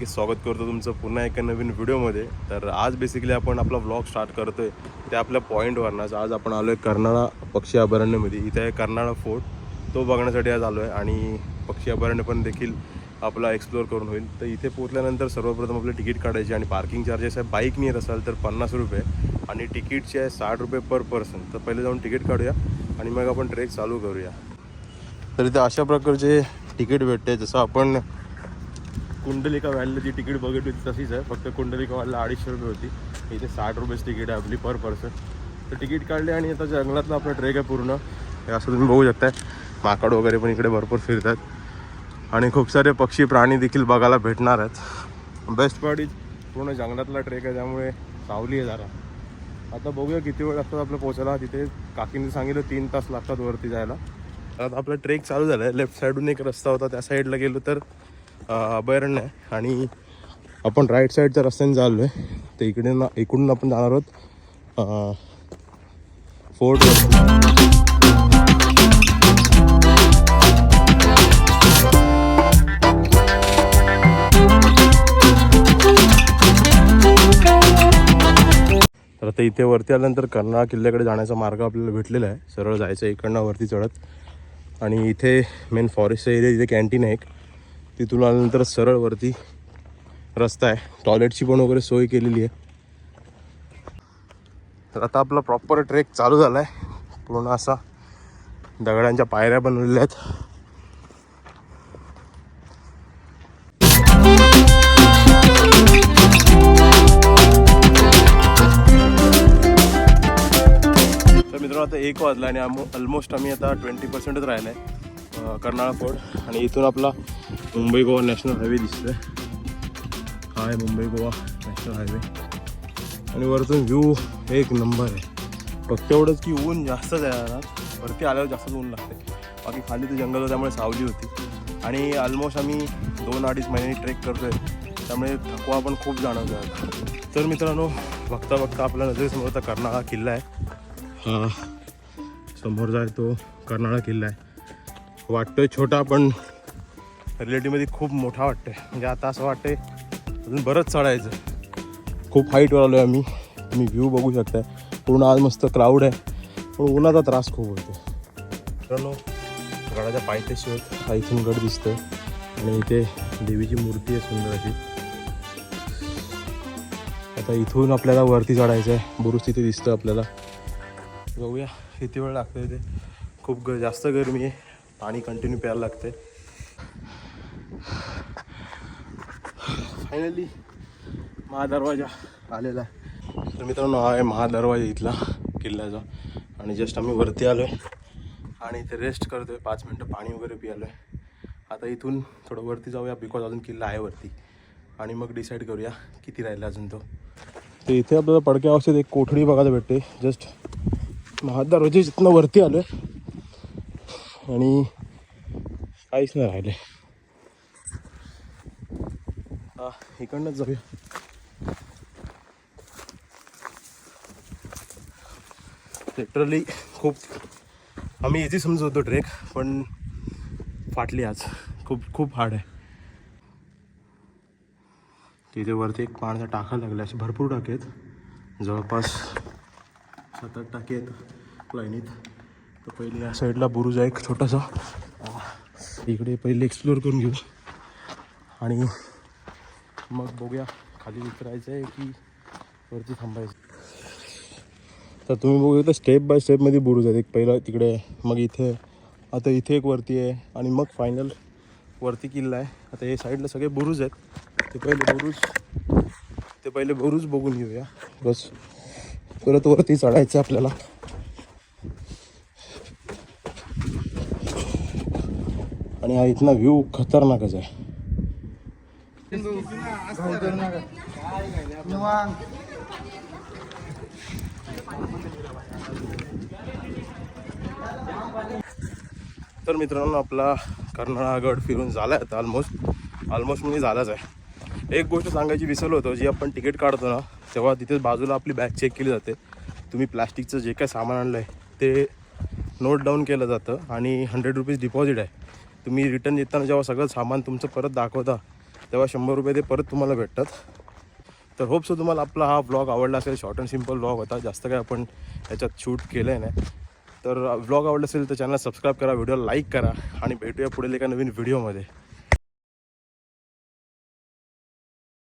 की स्वागत करतो तुमचं पुन्हा एका नवीन व्हिडिओमध्ये. तर आज बेसिकली आपण आपला व्लॉग स्टार्ट करतोय ते आपल्या पॉईंटवरनं. आज आपण आलो आहे कर्नाळा पक्षी अभयारण्यामध्ये. इथे आहे कर्नाळा फोर्ट, तो बघण्यासाठी आज आलो आहे आणि पक्षी अभयारण्य पण देखील आपला एक्सप्लोअर करून होईल. तर इथे पोहोचल्यानंतर सर्वप्रथम आपले तिकीट काढायचे आणि पार्किंग चार्जेस आहे. बाईक नियर असाल तर 50 रुपये आणि तिकीटचे आहे 60 रुपये पर पर्सन. तर पहिले जाऊन तिकीट काढूया आणि मग आपण ट्रेक चालू करूया. तर इथे अशा प्रकारचे तिकीट भेटते. जसं आपण कुंडलिका व्हॅलीला जी तिकीट बघितली होती तशीच आहे, फक्त कुंडलिका व्हॅलीला 250 रुपये होती. इथे 60 रुपयेच तिकीट आहे आपली पर पर्सन. तर तिकीट काढले आणि आता जंगलातला आपला ट्रेक आहे पूर्ण. हे असं तुम्ही बघू शकताय, माकड वगैरे पण इकडे भरपूर फिरतात आणि खूप सारे पक्षी प्राणी देखील बघायला भेटणार आहेत. बेस्ट पार्ट इज पूर्ण जंगलातला ट्रेक आहे, त्यामुळे सावली आहे जरा. आता बघूया किती वेळ लागतात आपलं पोचायला. तिथे काकीने सांगितलं 3 तास लागतात वरती जायला. आता आपला ट्रेक चालू झाला आहे. लेफ्ट साईडून एक रस्ता होता, त्या साईडला गेलो तर अभयारण्य आहे आणि आपण राईट साईडच्या रस्त्याने चाललो आहे. तर इकडून आपण जाणार आहोत फोर्ट. तर आता इथे वरती आल्यानंतर कर्नाळा किल्ल्याकडे जाण्याचा मार्ग आपल्याला भेटलेला आहे. सरळ जायचं इकडनं वरती चढत आणि इथे मेन फॉरेस्ट एरिया, इथे कॅन्टीन आहे एक. तिथून आल्यानंतर सरळ वरती रस्ता आहे. टॉयलेटची पण वगैरे सोय केलेली आहे. तर आता आपला प्रॉपर ट्रेक चालू झाला आहे. पूर्ण असा दगडांच्या पायऱ्या बनवलेल्या आहेत. तर मित्रांनो आता 1 वाजला आणि ऑलमोस्ट आम्ही आता 20%च राहिलं आहे कर्नाळा फोर्ट. आणि इथून आपला मुंबई गोवा नॅशनल हायवे दिसतोय. हा आहे मुंबई गोवा नॅशनल हायवे आणि वरतून व्ह्यू एक नंबर आहे. फक्त एवढंच की ऊन जास्तच आहे यार. वरती आल्यावर जास्तच ऊन लागते. बाकी खाली तर जंगल, त्यामुळे सावली होती. आणि ऑलमोस्ट आम्ही 2-2.5 महिने ट्रेक करतोय, त्यामुळे थकवा पण खूप जाणवतो आहे. तर मित्रांनो, बघता बघता आपल्या नजरेसमोर आता कर्नाळा किल्ला आहे. हा समोर जाय तो कर्नाळा किल्ला आहे. वाटतोय छोटा, पण रिलेटिव्हमध्ये खूप मोठा वाटतोय. म्हणजे आता असं वाटतंय अजून बरंच चढायचं. खूप हाईटवर आलो आहे आम्ही. तुम्ही व्ह्यू बघू शकताय. पूर्ण आज मस्त क्राऊड आहे, पण उन्हाचा त्रास खूप होतो. मित्रांनो, गडाच्या पायथ्याशी हा इथून गड दिसतोय आणि इथे देवीची मूर्ती आहे सुंदर अशी. आता इथून आपल्याला वरती चढायचं आहे. बुरुज तिथे दिसतं आपल्याला. बघूया किती वेळ लागतो. इथे खूप जास्त गरमी आहे. पाणी कंटिन्यू प्यायला लागते. फायनली महादरवाजा आलेला आहे. तर मित्रांनो, हा आहे महादरवाजा इथला किल्ल्याचा. आणि जस्ट आम्ही वरती आलो आहे आणि इथे रेस्ट करतो आहे. 5 मिनटं पाणी वगैरे पियालो आहे. आता इथून थोडं वरती जाऊया, बिकॉज अजून किल्ला आहे वरती. आणि मग डिसाईड करूया किती राहिला अजून तो. तर इथे आपल्याला पडक्या अवस्थेत एक कोठडी बघायला भेटते. जस्ट महादरवाजा जिथनं वरती आलो आहे आणि काहीच नाही राहिले. हा इकडनंच जाऊया. लिटरली खूप आम्ही इथे समजत होतो ट्रेक, पण फाटली आज. खूप हार्ड आहे. तिथे वरती एक पाण्याचा टाका लागला. असे भरपूर टाके आहेत, जवळपास 7-8 टाके आहेत लाईनीत. तर पहिले या साईडला बुरुज आहे एक छोटासा. इकडे पहिले एक्सप्लोअर करून घेऊ आणि मग बघूया खाली उतरायचं आहे की वरती थांबायचं. तर तुम्ही बघू तर स्टेप बाय स्टेपमध्ये बुरुज आहेत. एक पहिला तिकडे, मग इथे, आता इथे एक वरती आहे आणि मग फायनल वरती किल्ला आहे. आता हे साईडला सगळे बुरुज आहेत. ते पहिले बुरुज बघून घेऊया. बस परत वरती चढायचं आपल्याला. आणि हा इथला व्ह्यू खतरनाकच आहे. तर मित्रांनो, आपला कर्नाळा गड फिरून झाला आहे आता ऑलमोस्ट म्हणजे झालाच आहे. एक गोष्ट सांगायची विसरलो होतो, जी आपण तिकीट काढतो ना तेव्हा तिथे बाजूला आपली बॅग चेक केली जाते. तुम्ही प्लॅस्टिकचं जे काय सामान आणलं आहे ते नोट डाऊन केलं जातं आणि 100 रुपीज डिपॉझिट आहे. तुम्ही रिटर्न येताना जेव्हा सगळं सामान तुमचं परत दाखवता तेव्हा 100 रुपये ते परत तुम्हाला भेटतात. तर होप सो तुम्हाला आपला हा व्लॉग आवडला असेल. शॉर्ट अँड सिम्पल व्लॉग होता, जास्त काय आपण याच्यात शूट केलं आहे नाही. तर व्लॉग आवडला असेल तर चॅनल सबस्क्राईब करा, व्हिडिओला लाईक करा आणि भेटूया पुढील एका नवीन व्हिडिओमध्ये.